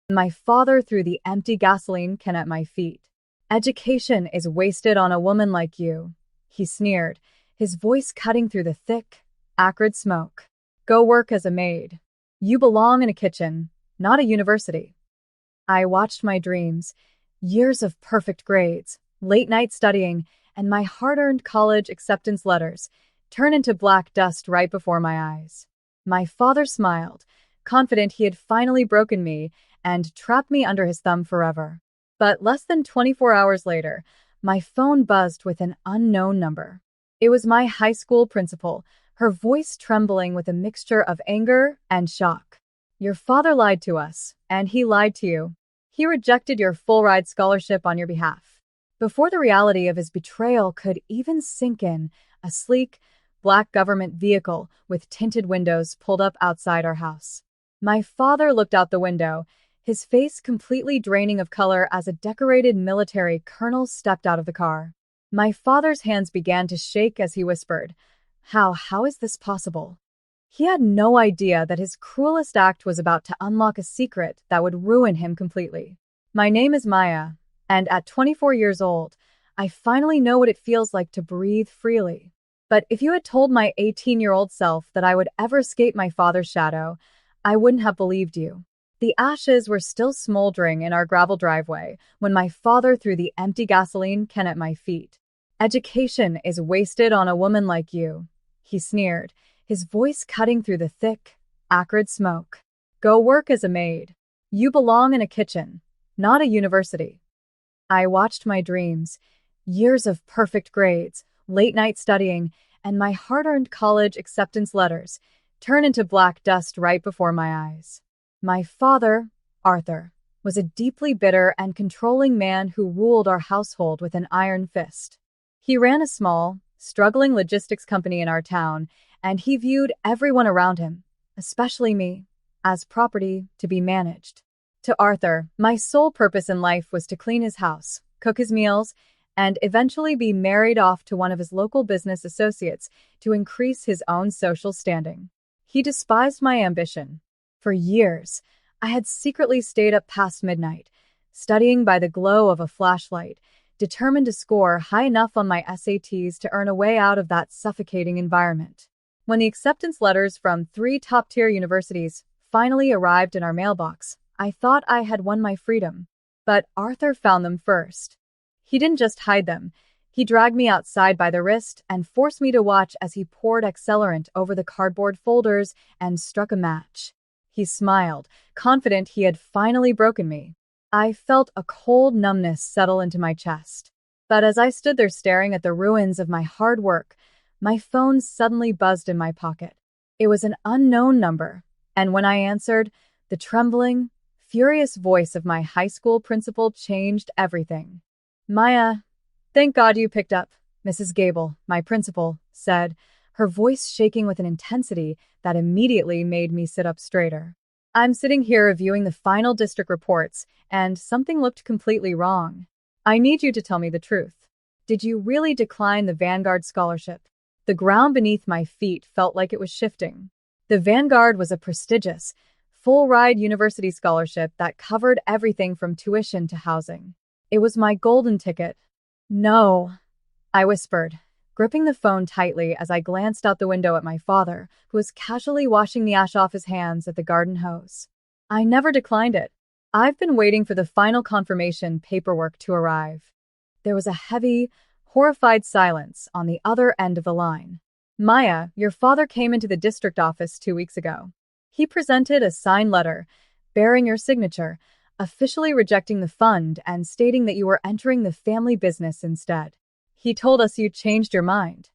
My father threw the empty gasoline can at my feet. Education is wasted on a woman like you, he sneered, his voice cutting through the thick, acrid smoke. Go work as a maid. You belong in a kitchen, not a university. I watched my dreams, years of perfect grades, late-night studying, and my hard-earned college acceptance letters turn into black dust right before my eyes. My father smiled, confident he had finally broken me and trapped me under his thumb forever. But less than 24 hours later, my phone buzzed with an unknown number. It was my high school principal, her voice trembling with a mixture of anger and shock. Your father lied to us, and he lied to you. He rejected your full-ride scholarship on your behalf. Before the reality of his betrayal could even sink in, a sleek, black government vehicle with tinted windows pulled up outside our house. My father looked out the window, his face completely draining of color as a decorated military colonel stepped out of the car. My father's hands began to shake as he whispered, How is this possible? He had no idea that his cruelest act was about to unlock a secret that would ruin him completely. My name is Maya, and at 24 years old, I finally know what it feels like to breathe freely. But if you had told my 18-year-old self that I would ever escape my father's shadow, I wouldn't have believed you. The ashes were still smoldering in our gravel driveway when my father threw the empty gasoline can at my feet. Education is wasted on a woman like you, he sneered, his voice cutting through the thick, acrid smoke. Go work as a maid. You belong in a kitchen, not a university. I watched my dreams, years of perfect grades, late-night studying, and my hard-earned college acceptance letters turn into black dust right before my eyes. My father, Arthur, was a deeply bitter and controlling man who ruled our household with an iron fist. He ran a small, struggling logistics company in our town, and he viewed everyone around him, especially me, as property to be managed. To Arthur, my sole purpose in life was to clean his house, cook his meals, and eventually be married off to one of his local business associates to increase his own social standing. He despised my ambition. For years, I had secretly stayed up past midnight, studying by the glow of a flashlight, determined to score high enough on my SATs to earn a way out of that suffocating environment. When the acceptance letters from 3 top-tier universities finally arrived in our mailbox, I thought I had won my freedom. But Arthur found them first. He didn't just hide them. He dragged me outside by the wrist and forced me to watch as he poured accelerant over the cardboard folders and struck a match. He smiled, confident he had finally broken me. I felt a cold numbness settle into my chest. But as I stood there staring at the ruins of my hard work, my phone suddenly buzzed in my pocket. It was an unknown number, and when I answered, the trembling, furious voice of my high school principal changed everything. Maya, thank God you picked up, Mrs. Gable, my principal, said, her voice shaking with an intensity that immediately made me sit up straighter. I'm sitting here reviewing the final district reports, and something looked completely wrong. I need you to tell me the truth. Did you really decline the Vanguard scholarship? The ground beneath my feet felt like it was shifting. The Vanguard was a prestigious, full-ride university scholarship that covered everything from tuition to housing. It was my golden ticket. No, I whispered, gripping the phone tightly as I glanced out the window at my father, who was casually washing the ash off his hands at the garden hose. I never declined it. I've been waiting for the final confirmation paperwork to arrive. There was a heavy, horrified silence on the other end of the line. Maya, your father came into the district office 2 weeks ago. He presented a signed letter, bearing your signature, officially rejecting the fund and stating that you were entering the family business instead. He told us you changed your mind.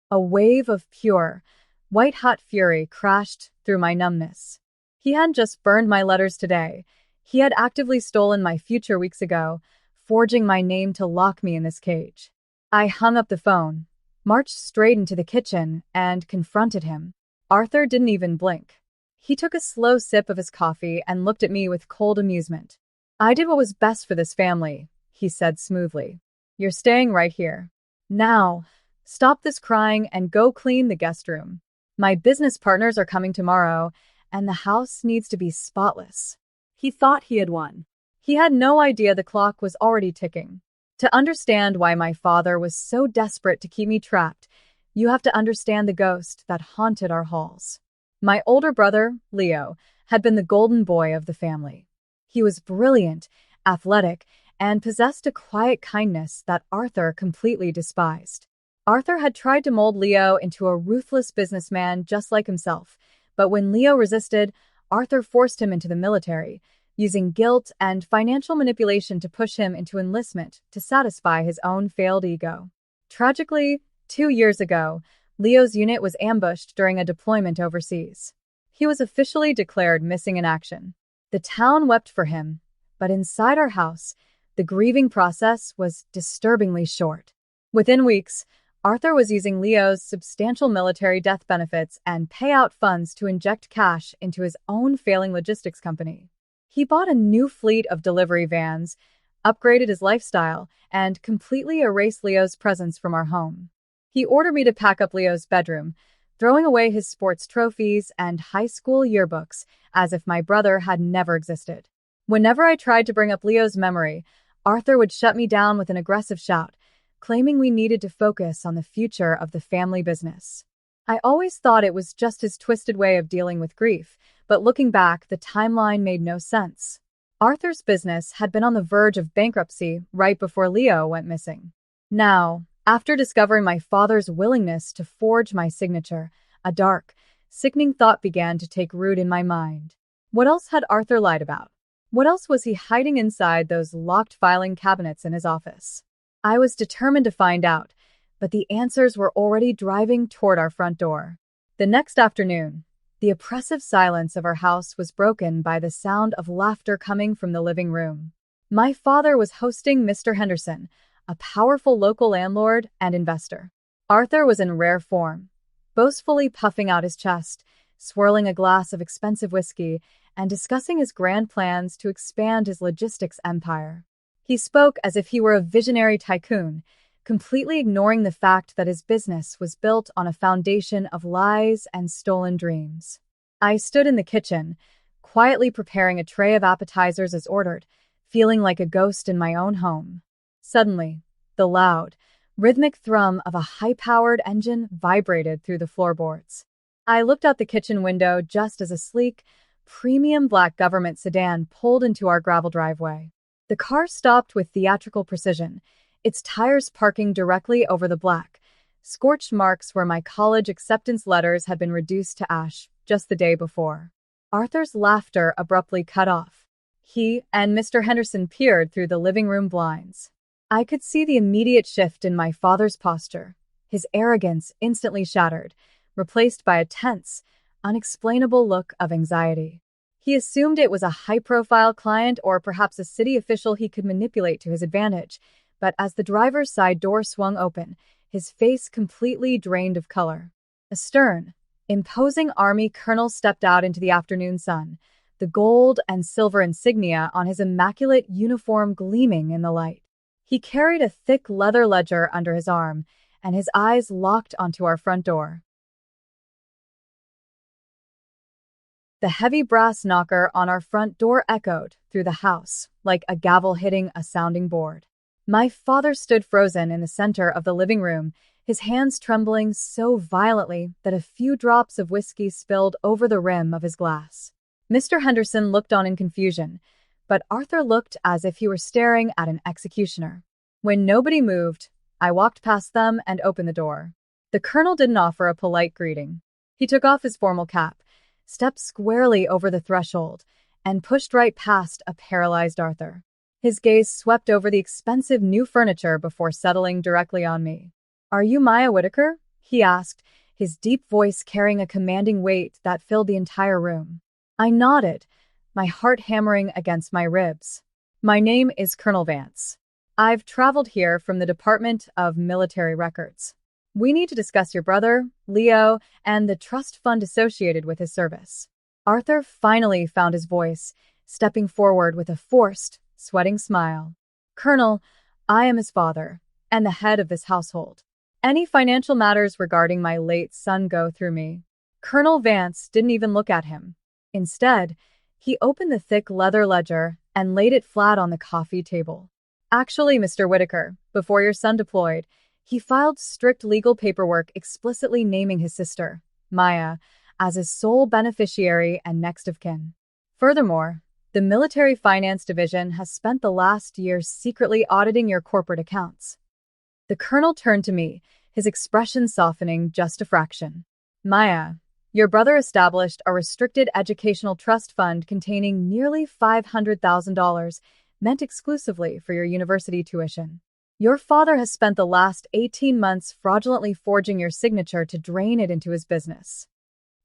A wave of pure, white-hot fury crashed through my numbness. He hadn't just burned my letters today. He had actively stolen my future weeks ago, forging my name to lock me in this cage. I hung up the phone, marched straight into the kitchen, and confronted him. Arthur didn't even blink. He took a slow sip of his coffee and looked at me with cold amusement. I did what was best for this family, he said smoothly. You're staying right here. Now, stop this crying and go clean the guest room. My business partners are coming tomorrow, and the house needs to be spotless. He thought he had won. He had no idea the clock was already ticking. To understand why my father was so desperate to keep me trapped, you have to understand the ghost that haunted our halls. My older brother, Leo, had been the golden boy of the family. He was brilliant, athletic, and possessed a quiet kindness that Arthur completely despised. Arthur had tried to mold Leo into a ruthless businessman just like himself, but when Leo resisted, Arthur forced him into the military, using guilt and financial manipulation to push him into enlistment to satisfy his own failed ego. Tragically, 2 years ago, Leo's unit was ambushed during a deployment overseas. He was officially declared missing in action. The town wept for him, but inside our house, the grieving process was disturbingly short. Within weeks, Arthur was using Leo's substantial military death benefits and payout funds to inject cash into his own failing logistics company. He bought a new fleet of delivery vans, upgraded his lifestyle, and completely erased Leo's presence from our home. He ordered me to pack up Leo's bedroom, throwing away his sports trophies and high school yearbooks as if my brother had never existed. Whenever I tried to bring up Leo's memory, Arthur would shut me down with an aggressive shout, claiming we needed to focus on the future of the family business. I always thought it was just his twisted way of dealing with grief, but looking back, the timeline made no sense. Arthur's business had been on the verge of bankruptcy right before Leo went missing. Now, after discovering my father's willingness to forge my signature, a dark, sickening thought began to take root in my mind. What else had Arthur lied about? What else was he hiding inside those locked filing cabinets in his office? I was determined to find out, but the answers were already driving toward our front door. The next afternoon, the oppressive silence of our house was broken by the sound of laughter coming from the living room. My father was hosting Mr. Henderson, a powerful local landlord and investor. Arthur was in rare form, boastfully puffing out his chest, swirling a glass of expensive whiskey, and discussing his grand plans to expand his logistics empire. He spoke as if he were a visionary tycoon, completely ignoring the fact that his business was built on a foundation of lies and stolen dreams. I stood in the kitchen, quietly preparing a tray of appetizers as ordered, feeling like a ghost in my own home. Suddenly, the loud, rhythmic thrum of a high-powered engine vibrated through the floorboards. I looked out the kitchen window just as a sleek, premium black government sedan pulled into our gravel driveway. The car stopped with theatrical precision, its tires parking directly over the black, scorched marks where my college acceptance letters had been reduced to ash just the day before. Arthur's laughter abruptly cut off. He and Mr. Henderson peered through the living room blinds. I could see the immediate shift in my father's posture, his arrogance instantly shattered, replaced by a tense, unexplainable look of anxiety. He assumed it was a high-profile client or perhaps a city official he could manipulate to his advantage, but as the driver's side door swung open, his face completely drained of color. A stern, imposing army colonel stepped out into the afternoon sun, the gold and silver insignia on his immaculate uniform gleaming in the light. He carried a thick leather ledger under his arm, and his eyes locked onto our front door. The heavy brass knocker on our front door echoed through the house like a gavel hitting a sounding board. My father stood frozen in the center of the living room, his hands trembling so violently that a few drops of whiskey spilled over the rim of his glass. Mr. Henderson looked on in confusion, but Arthur looked as if he were staring at an executioner. When nobody moved, I walked past them and opened the door. The colonel didn't offer a polite greeting. He took off his formal cap, stepped squarely over the threshold, and pushed right past a paralyzed Arthur. His gaze swept over the expensive new furniture before settling directly on me. "Are you Maya Whitaker?" he asked, his deep voice carrying a commanding weight that filled the entire room. I nodded, my heart hammering against my ribs. "My name is Colonel Vance. I've traveled here from the Department of Military Records. We need to discuss your brother, Leo, and the trust fund associated with his service." Arthur finally found his voice, stepping forward with a forced, sweating smile. "Colonel, I am his father, and the head of this household. Any financial matters regarding my late son go through me." Colonel Vance didn't even look at him. Instead, He opened the thick leather ledger and laid it flat on the coffee table. Actually, Mr. Whitaker, before your son deployed, he filed strict legal paperwork explicitly naming his sister, Maya, as his sole beneficiary and next of kin. Furthermore, the Military Finance Division has spent the last year secretly auditing your corporate accounts. The colonel turned to me, his expression softening just a fraction. Maya, your brother established a restricted educational trust fund containing nearly $500,000 meant exclusively for your university tuition. Your father has spent the last 18 months fraudulently forging your signature to drain it into his business.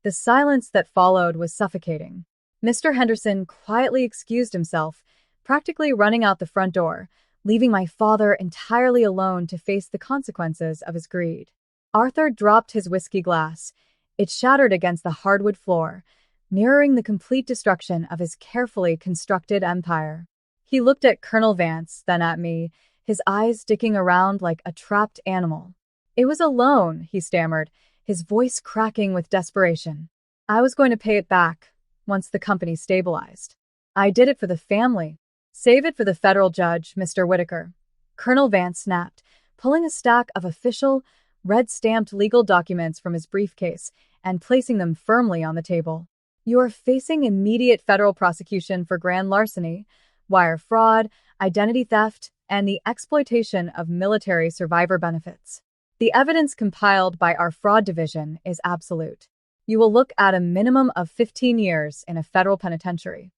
The silence that followed was suffocating. Mr. Henderson quietly excused himself, practically running out the front door, leaving my father entirely alone to face the consequences of his greed. Arthur dropped his whiskey glass. It shattered against the hardwood floor, mirroring the complete destruction of his carefully constructed empire. He looked at Colonel Vance, then at me, his eyes sticking around like a trapped animal. It was a loan, he stammered, his voice cracking with desperation. I was going to pay it back once the company stabilized. I did it for the family. Save it for the federal judge, Mr. Whitaker. Colonel Vance snapped, pulling a stack of official, red-stamped legal documents from his briefcase and placing them firmly on the table. You are facing immediate federal prosecution for grand larceny, wire fraud, identity theft, and the exploitation of military survivor benefits. The evidence compiled by our fraud division is absolute. You will look at a minimum of 15 years in a federal penitentiary.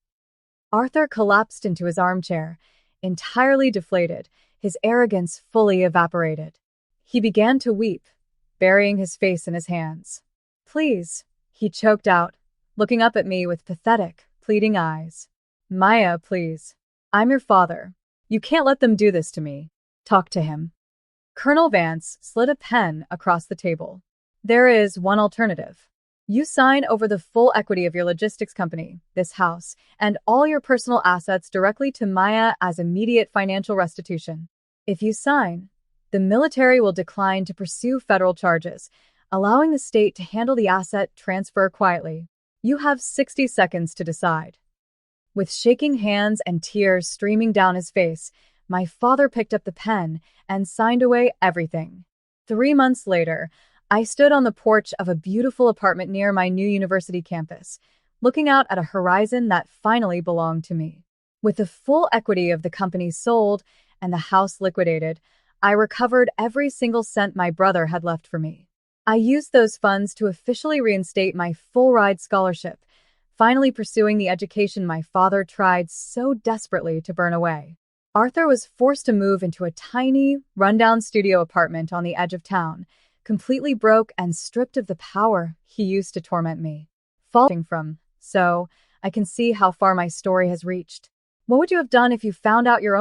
Arthur collapsed into his armchair, entirely deflated, his arrogance fully evaporated. He began to weep, burying his face in his hands. Please, he choked out, looking up at me with pathetic, pleading eyes. Maya, please. I'm your father. You can't let them do this to me. Talk to him. Colonel Vance slid a pen across the table. There is one alternative. You sign over the full equity of your logistics company, this house, and all your personal assets directly to Maya as immediate financial restitution. If you sign, the military will decline to pursue federal charges, allowing the state to handle the asset transfer quietly. You have 60 seconds to decide. With shaking hands and tears streaming down his face, my father picked up the pen and signed away everything. 3 months later, I stood on the porch of a beautiful apartment near my new university campus, looking out at a horizon that finally belonged to me. With the full equity of the company sold and the house liquidated, I recovered every single cent my brother had left for me. I used those funds to officially reinstate my full-ride scholarship, finally pursuing the education my father tried so desperately to burn away. Arthur was forced to move into a tiny, rundown studio apartment on the edge of town, completely broke and stripped of the power he used to torment me. Falling from, so I can see how far my story has reached. What would you have done if you found out your own